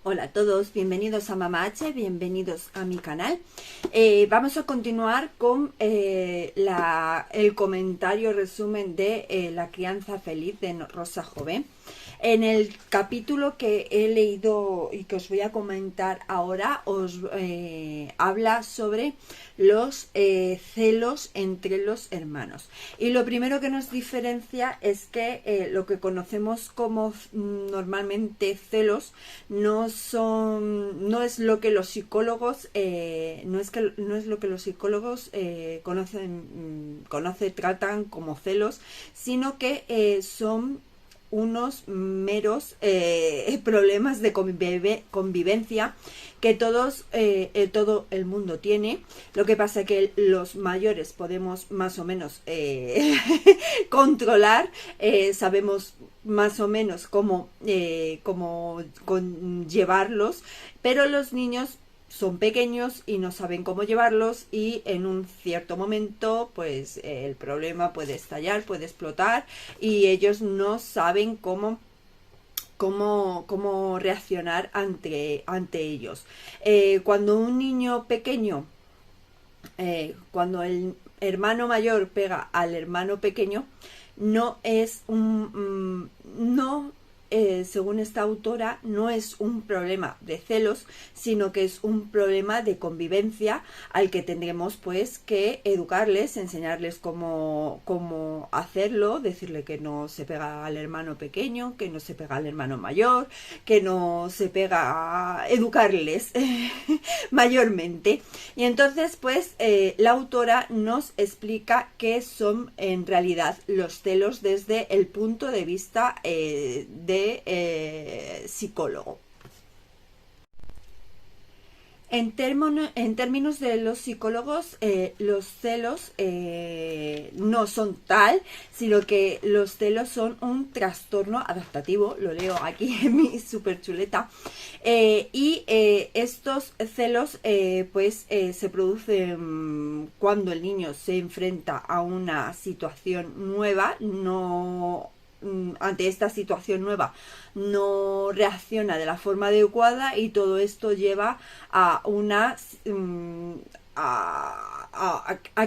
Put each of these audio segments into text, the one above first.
Hola a todos, bienvenidos a Mama H, bienvenidos a mi canal. Vamos a continuar con el comentario resumen de La crianza feliz de Rosa Jové. En el capítulo que he leído y que os voy a comentar ahora, os habla sobre los celos entre los hermanos. Y lo primero que nos diferencia es que lo que conocemos como normalmente celos no es lo que los psicólogos tratan como celos, sino que son unos meros problemas de convivencia que todo el mundo tiene. Lo que pasa es que los mayores podemos más o menos controlar, sabemos más o menos cómo llevarlos, pero los niños son pequeños y no saben cómo llevarlos, y en un cierto momento pues el problema puede estallar, puede explotar, y ellos no saben cómo reaccionar ante ellos. Cuando un niño pequeño, cuando el hermano mayor pega al hermano pequeño, no es según esta autora, no es un problema de celos, sino que es un problema de convivencia al que tendremos pues que educarles, enseñarles cómo hacerlo, decirle que no se pega al hermano pequeño, que no se pega al hermano mayor, que no se pega, educarles mayormente. Y entonces pues la autora nos explica qué son en realidad los celos desde el punto de vista de psicólogo. En términos de los psicólogos, los celos no son tal, sino que los celos son un trastorno adaptativo, lo leo aquí en mi super chuleta, y estos celos se producen cuando el niño se enfrenta a una situación nueva, ante esta situación nueva no reacciona de la forma adecuada, y todo esto lleva a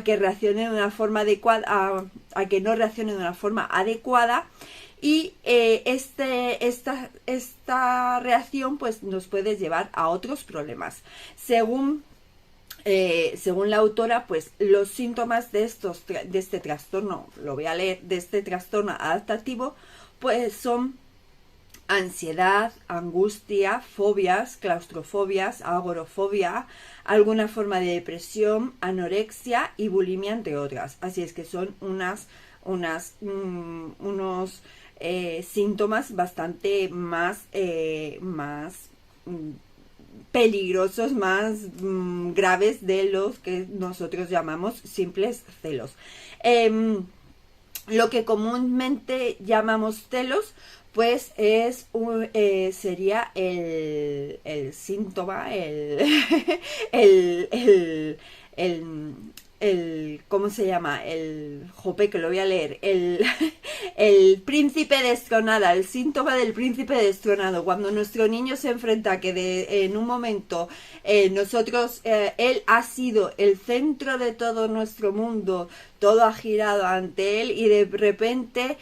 que reaccione de una forma adecuada, a que no reaccione de una forma adecuada, y esta reacción pues nos puede llevar a otros problemas. Según la autora, pues los síntomas de este trastorno, lo voy a leer, de este trastorno adaptativo, pues son ansiedad, angustia, fobias, claustrofobias, agorafobia, alguna forma de depresión, anorexia y bulimia, entre otras. Así es que son unos síntomas bastante más peligrosos, más graves de los que nosotros llamamos simples celos. Lo que comúnmente llamamos celos pues sería el síntoma, ¿cómo se llama? Que lo voy a leer. El príncipe destronado, el síntoma del príncipe destronado. Cuando nuestro niño se enfrenta a que en un momento él ha sido el centro de todo nuestro mundo, todo ha girado ante él, y de repente,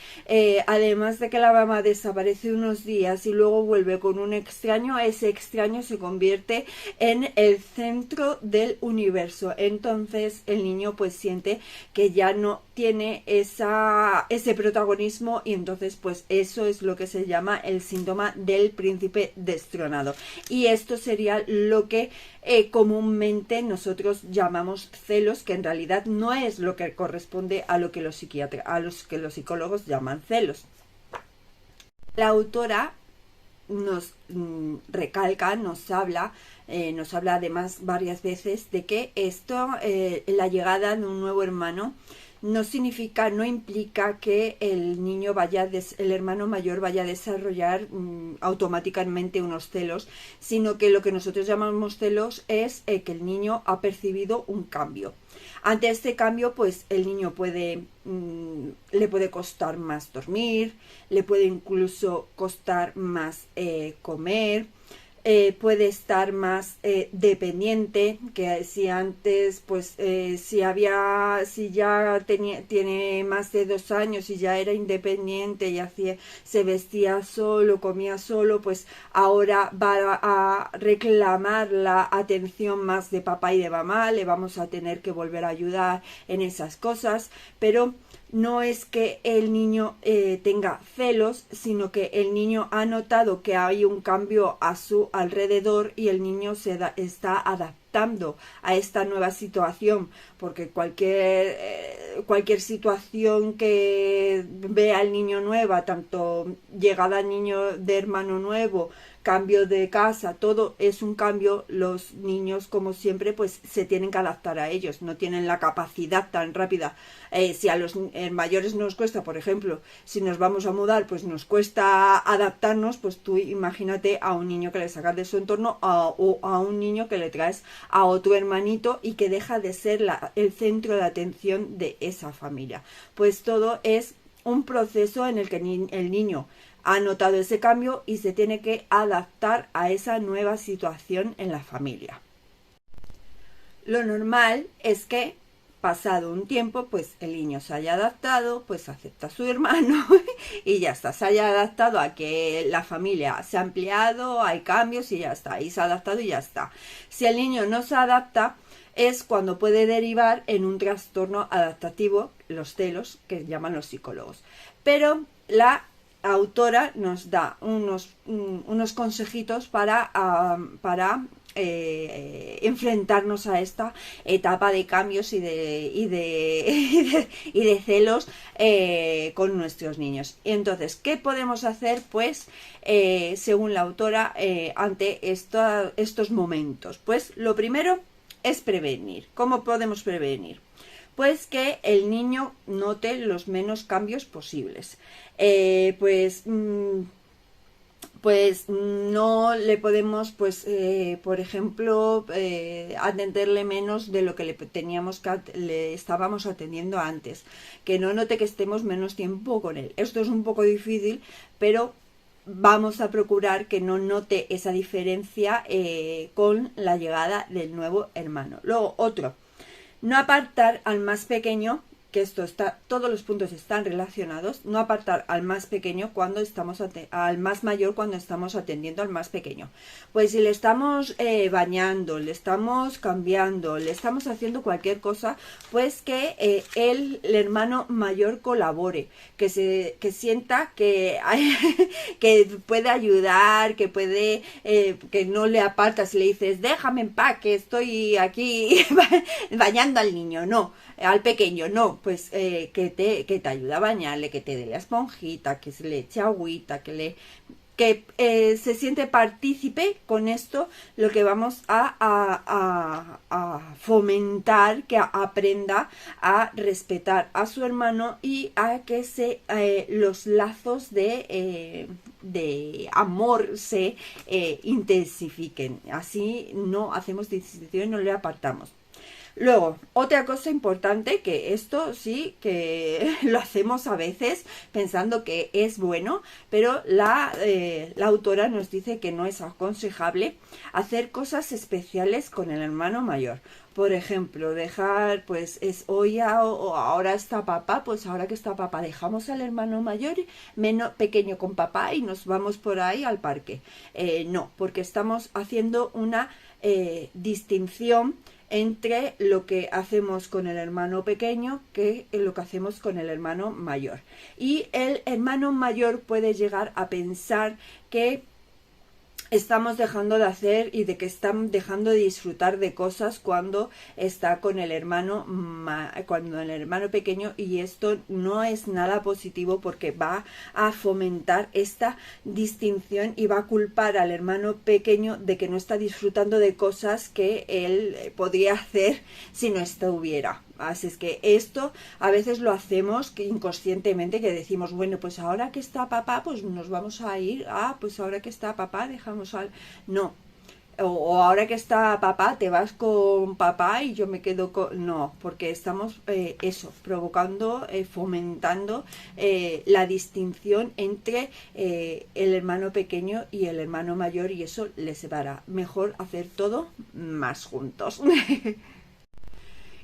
además de que la mamá desaparece unos días y luego vuelve con un extraño, ese extraño se convierte en el centro del universo. Entonces el niño pues siente que ya no tiene ese protagonismo, y entonces pues eso es lo que se llama el síntoma del príncipe destronado. Y esto sería lo que comúnmente nosotros llamamos celos, que en realidad no es lo que corresponde a lo que los psicólogos llaman celos. La autora nos recalca, nos habla además varias veces de que la llegada de un nuevo hermano no implica que el hermano mayor vaya a desarrollar automáticamente unos celos, sino que lo que nosotros llamamos celos es que el niño ha percibido un cambio. Ante este cambio, pues el niño le puede costar más dormir, le puede incluso costar más comer, puede estar más dependiente, que si antes, pues si ya tiene más de 2 años y ya era independiente y se vestía solo, comía solo, pues ahora va a reclamar la atención más de papá y de mamá, le vamos a tener que volver a ayudar en esas cosas, pero no es que el niño tenga celos, sino que el niño ha notado que hay un cambio a su alrededor y el niño está adaptando a esta nueva situación, porque cualquier situación que vea al niño nueva, tanto llegada al niño de hermano nuevo, cambio de casa, todo es un cambio. Los niños, como siempre, pues se tienen que adaptar a ellos, no tienen la capacidad tan rápida. Si a los mayores nos cuesta, por ejemplo, si nos vamos a mudar, pues nos cuesta adaptarnos, pues tú imagínate a un niño que le sacas de su entorno o a un niño que le traes a otro hermanito y que deja de ser el centro de atención de esa familia. Pues todo es un proceso en el que el niño ha notado ese cambio y se tiene que adaptar a esa nueva situación en la familia. Lo normal es que pasado un tiempo, pues el niño se haya adaptado, pues acepta a su hermano y ya está, se haya adaptado a que la familia se ha ampliado, hay cambios y ya está, y se ha adaptado y ya está. Si el niño no se adapta, es cuando puede derivar en un trastorno adaptativo, los celos, que llaman los psicólogos. Pero la autora nos da unos consejitos para enfrentarnos a esta etapa de cambios y de celos con nuestros niños. Y entonces, ¿qué podemos hacer? Pues, según la autora, ante estos momentos. Pues lo primero es prevenir. ¿Cómo podemos prevenir? Pues que el niño note los menos cambios posibles. Pues no le podemos, por ejemplo, atenderle menos de lo que le estábamos atendiendo antes. Que no note que estemos menos tiempo con él. Esto es un poco difícil, pero vamos a procurar que no note esa diferencia con la llegada del nuevo hermano. Luego, otro. No apartar al más pequeño, que todos los puntos están relacionados, no apartar al más pequeño al más mayor cuando estamos atendiendo al más pequeño. Pues si le estamos bañando, le estamos cambiando, le estamos haciendo cualquier cosa, pues que el hermano mayor colabore, que sienta que puede ayudar, que no le apartas y le dices, déjame en paz, que estoy aquí bañando al niño, no. Al pequeño, no, pues que te ayude a bañarle, que te dé la esponjita, que se le eche agüita, que se siente partícipe. Con esto lo que vamos a fomentar, que aprenda a respetar a su hermano y a que los lazos de amor se intensifiquen. Así no hacemos distinción, no le apartamos. Luego, otra cosa importante, que esto sí que lo hacemos a veces pensando que es bueno, pero la autora nos dice que no es aconsejable hacer cosas especiales con el hermano mayor. Por ejemplo, dejar, pues ahora está papá, pues ahora que está papá dejamos al hermano mayor menos pequeño con papá y nos vamos por ahí al parque. No, porque estamos haciendo una distinción entre lo que hacemos con el hermano pequeño que lo que hacemos con el hermano mayor. Y el hermano mayor puede llegar a pensar que estamos dejando de hacer y de que están dejando de disfrutar de cosas cuando está con el hermano pequeño, y esto no es nada positivo porque va a fomentar esta distinción y va a culpar al hermano pequeño de que no está disfrutando de cosas que él podría hacer si no estuviera. Así es que esto a veces lo hacemos inconscientemente, que decimos, bueno, pues ahora que está papá, pues nos vamos a ir, pues ahora que está papá dejamos al... No, o ahora que está papá, te vas con papá y yo me quedo con... No, porque estamos eso, provocando, fomentando la distinción entre el hermano pequeño y el hermano mayor, y eso les separa. Mejor hacer todo más juntos.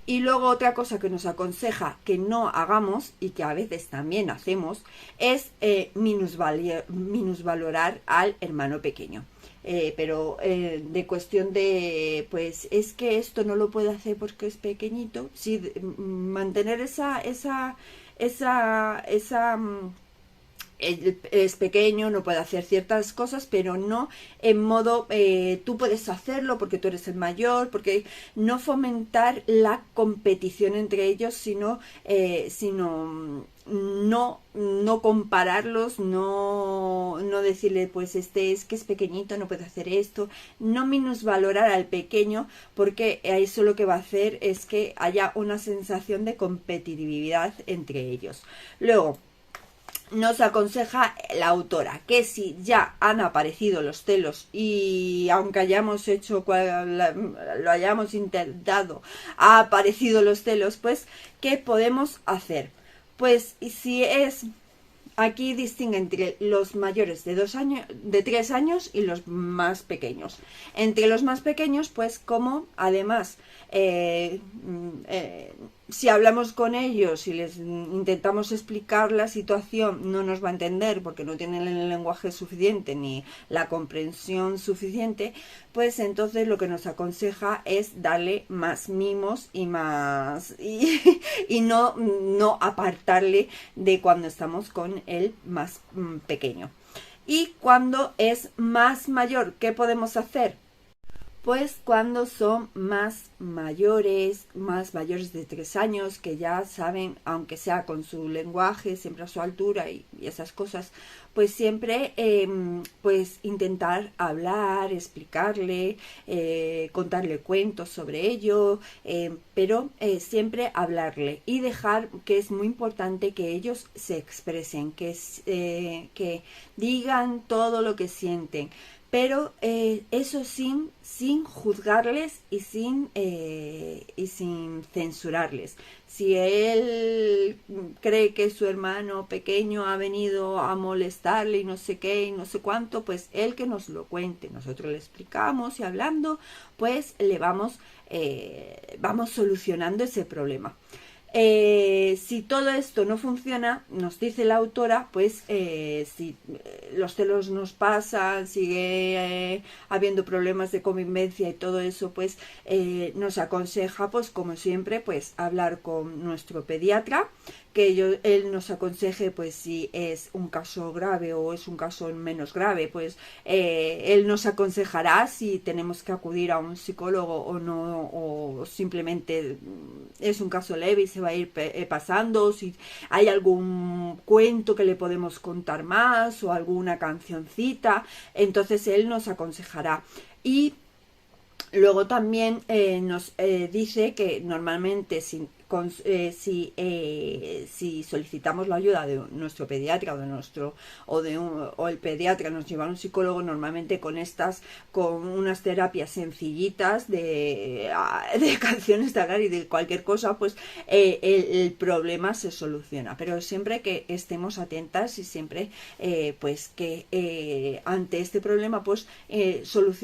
Y luego otra cosa que nos aconseja que no hagamos y que a veces también hacemos es minusvalorar al hermano pequeño. Pero de cuestión de, pues es que esto no lo puede hacer porque es pequeñito. Sí, mantener esa es pequeño, no puede hacer ciertas cosas, pero no en modo tú puedes hacerlo porque tú eres el mayor, porque no fomentar la competición entre ellos, sino no compararlos, no decirle pues este es que es pequeñito, no puede hacer esto, no minusvalorar al pequeño, porque eso lo que va a hacer es que haya una sensación de competitividad entre ellos. Luego, nos aconseja la autora que si ya han aparecido los celos y aunque hayamos hecho lo hayamos intentado, ha aparecido los celos, pues ¿qué podemos hacer? Pues si es... Aquí distingue entre los mayores de 2 años, de 3 años y los más pequeños. Entre los más pequeños, pues como además si hablamos con ellos y les intentamos explicar la situación, no nos va a entender porque no tienen el lenguaje suficiente ni la comprensión suficiente, pues entonces lo que nos aconseja es darle más mimos y más y no apartarle de cuando estamos con el más pequeño. Y cuando es más mayor, ¿qué podemos hacer? Pues cuando son más mayores de 3 años, que ya saben, aunque sea con su lenguaje, siempre a su altura y esas cosas, pues siempre pues intentar hablar, explicarle, contarle cuentos sobre ello, pero siempre hablarle y dejar que es muy importante que ellos se expresen, que digan todo lo que sienten, pero eso sin juzgarles y sin censurarles. Si él cree que su hermano pequeño ha venido a molestarle y no sé qué y no sé cuánto, pues él que nos lo cuente. Nosotros le explicamos y hablando, pues le vamos solucionando ese problema. Si todo esto no funciona, nos dice la autora, pues si los celos nos pasan, sigue habiendo problemas de convivencia y todo eso, pues nos aconseja, pues como siempre, pues hablar con nuestro pediatra, que él nos aconseje pues si es un caso grave o es un caso menos grave, pues él nos aconsejará si tenemos que acudir a un psicólogo o no, o simplemente es un caso leve y se va a ir pasando, si hay algún cuento que le podemos contar más o alguna cancioncita, entonces él nos aconsejará. Y luego también nos dice que normalmente si solicitamos la ayuda de nuestro pediatra o el pediatra nos lleva a un psicólogo, normalmente con unas terapias sencillitas de canciones de hablar y de cualquier cosa, pues el problema se soluciona, pero siempre que estemos atentas y siempre pues que ante este problema pues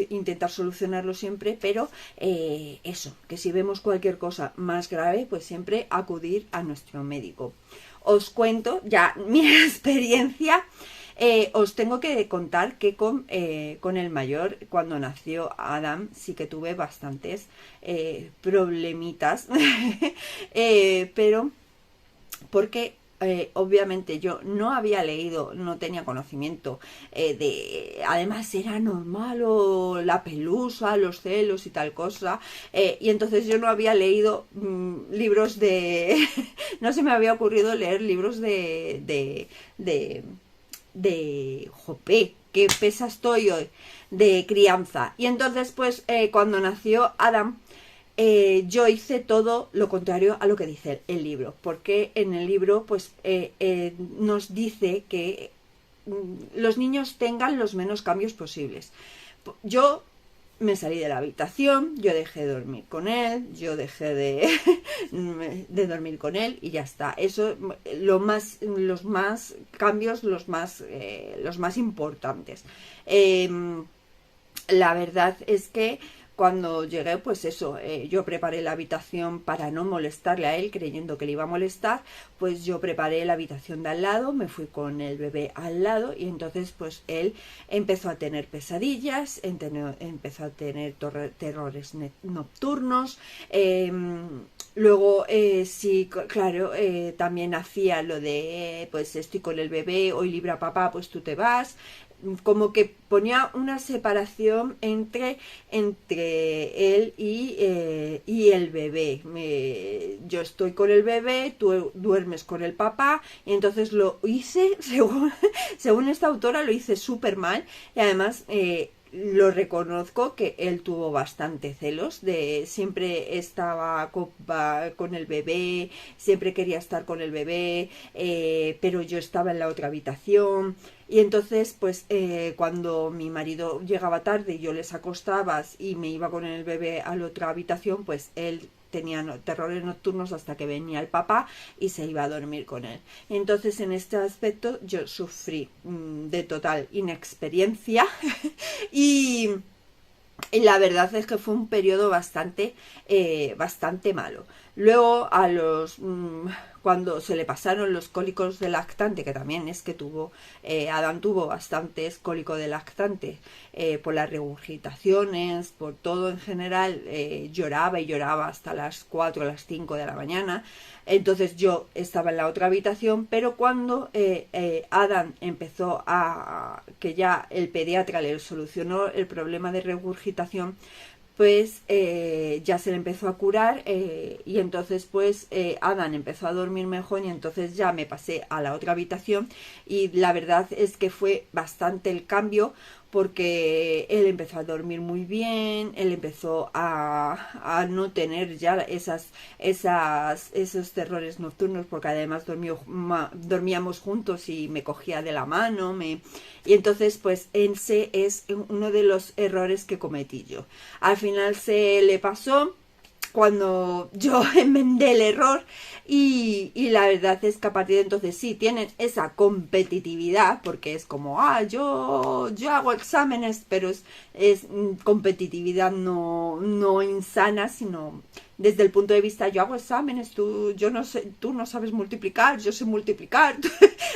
intentar solucionarlo siempre, pero eso, que si vemos cualquier cosa más grave, pues siempre acudir a nuestro médico. Os cuento ya mi experiencia. Os tengo que contar que con el mayor, cuando nació Adam, sí que tuve bastantes problemitas, pero porque obviamente yo no había leído, no tenía conocimiento además era normal o la pelusa, los celos y tal cosa, y entonces yo no había leído libros no se me había ocurrido leer libros jope, qué pesa estoy hoy, de crianza. Y entonces pues cuando nació Adam, yo hice todo lo contrario a lo que dice el libro, porque en el libro pues nos dice que los niños tengan los menos cambios posibles. Yo me salí de la habitación, yo dejé de dormir con él, yo dejé de dormir con él y ya está. Eso, los más cambios, los más importantes. La verdad es que cuando llegué, pues eso, yo preparé la habitación para no molestarle a él, creyendo que le iba a molestar, pues yo preparé la habitación de al lado, me fui con el bebé al lado y entonces pues él empezó a tener pesadillas, empezó a tener terrores nocturnos, luego sí, claro, también hacía lo de, pues estoy con el bebé, hoy libra papá, pues tú te vas, como que ponía una separación entre él y el bebé. Yo estoy con el bebé, tú duermes con el papá, y entonces lo hice, según esta autora, lo hice súper mal, y además lo reconozco que él tuvo bastante celos, de siempre estaba con el bebé, siempre quería estar con el bebé, pero yo estaba en la otra habitación. Y entonces, pues, cuando mi marido llegaba tarde y yo les acostaba y me iba con el bebé a la otra habitación, pues él tenía terrores nocturnos hasta que venía el papá y se iba a dormir con él. Entonces, en este aspecto, yo sufrí de total inexperiencia y la verdad es que fue un periodo bastante malo. Luego, cuando se le pasaron los cólicos de lactante, que también es que Adán tuvo bastantes cólicos de lactante, por las regurgitaciones, por todo en general, lloraba y lloraba hasta las 4 o las 5 de la mañana. Entonces yo estaba en la otra habitación, pero cuando Adán empezó que ya el pediatra le solucionó el problema de regurgitación, pues ya se le empezó a curar, y entonces pues Adán empezó a dormir mejor y entonces ya me pasé a la otra habitación y la verdad es que fue bastante el cambio, porque él empezó a dormir muy bien, él empezó a no tener ya esos terrores nocturnos, porque además dormíamos juntos y me cogía de la mano, y entonces pues ese es uno de los errores que cometí yo. Al final se le pasó cuando yo enmendé el error, y la verdad es que a partir de entonces sí tienen esa competitividad, porque es como, yo hago exámenes, pero es competitividad no insana, sino desde el punto de vista, yo hago exámenes, tú no sabes multiplicar, yo sé multiplicar.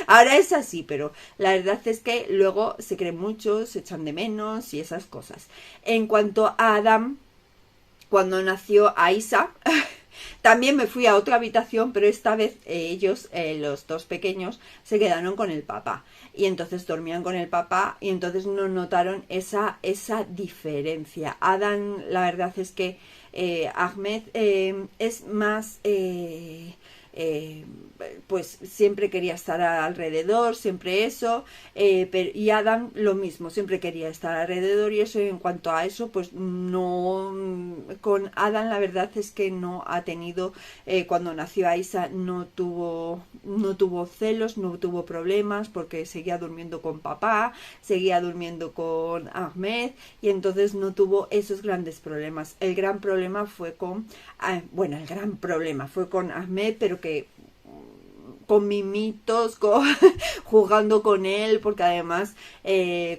Ahora es así, pero la verdad es que luego se creen mucho, se echan de menos y esas cosas. En cuanto a Adam, cuando nació Aisa, también me fui a otra habitación, pero esta vez ellos, los dos pequeños, se quedaron con el papá. Y entonces dormían con el papá y entonces no notaron esa diferencia. Adán, la verdad es que Ahmed es más... pues siempre quería estar alrededor, siempre eso, y Adam lo mismo, siempre quería estar alrededor, y eso, en cuanto a eso, pues no, con Adam la verdad es que no ha tenido, cuando nació Aisa no tuvo celos, no tuvo problemas, porque seguía durmiendo con papá, seguía durmiendo con Ahmed, y entonces no tuvo esos grandes problemas. El gran problema fue con Ahmed, pero que con mimitos, jugando con él, porque además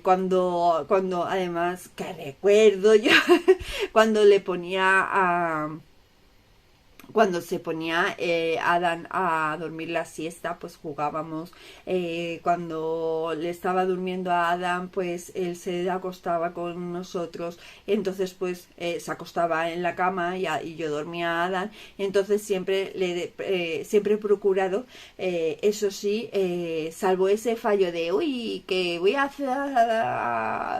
cuando además, que recuerdo yo, cuando le ponía cuando se ponía Adán a dormir la siesta, pues jugábamos. Cuando le estaba durmiendo a Adán, pues él se acostaba con nosotros. Entonces, pues se acostaba en la cama y yo dormía a Adán. Entonces siempre siempre he procurado, eso sí, salvo ese fallo de, uy, que voy a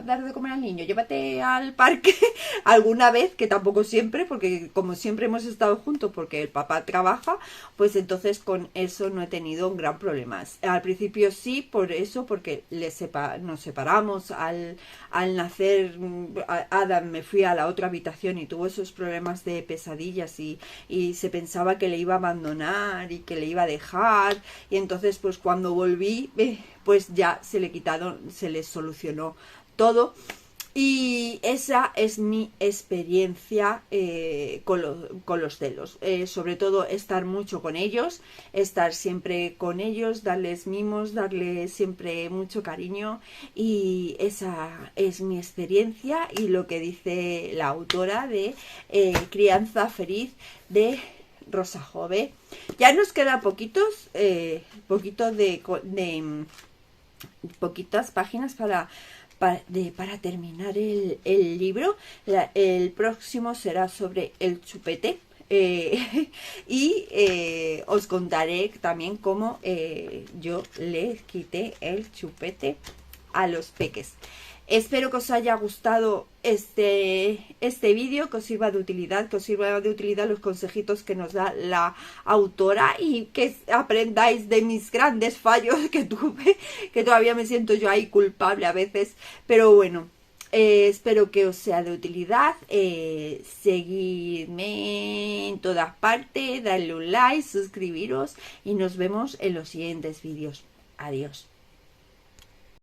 dar de comer al niño, llévate al parque, alguna vez, que tampoco siempre, porque como siempre hemos estado juntos, porque el papá trabaja, pues entonces con eso no he tenido un gran problema. Al principio sí, por eso, porque nos separamos al nacer. Adam, me fui a la otra habitación y tuvo esos problemas de pesadillas y se pensaba que le iba a abandonar y que le iba a dejar, y entonces pues cuando volví, pues ya se le solucionó todo. Y esa es mi experiencia con los celos. Sobre todo estar mucho con ellos, estar siempre con ellos, darles mimos, darles siempre mucho cariño. Y esa es mi experiencia y lo que dice la autora de Crianza Feliz de Rosa Jove. Ya nos queda poquitas páginas para terminar el libro. El próximo será sobre el chupete. Y os contaré también cómo yo les quité el chupete a los peques. Espero que os haya gustado este vídeo, que os sirva de utilidad, los consejitos que nos da la autora y que aprendáis de mis grandes fallos que tuve, que todavía me siento yo ahí culpable a veces, pero bueno. Espero que os sea de utilidad. Seguidme en todas partes, darle un like, suscribiros y nos vemos en los siguientes vídeos. Adiós.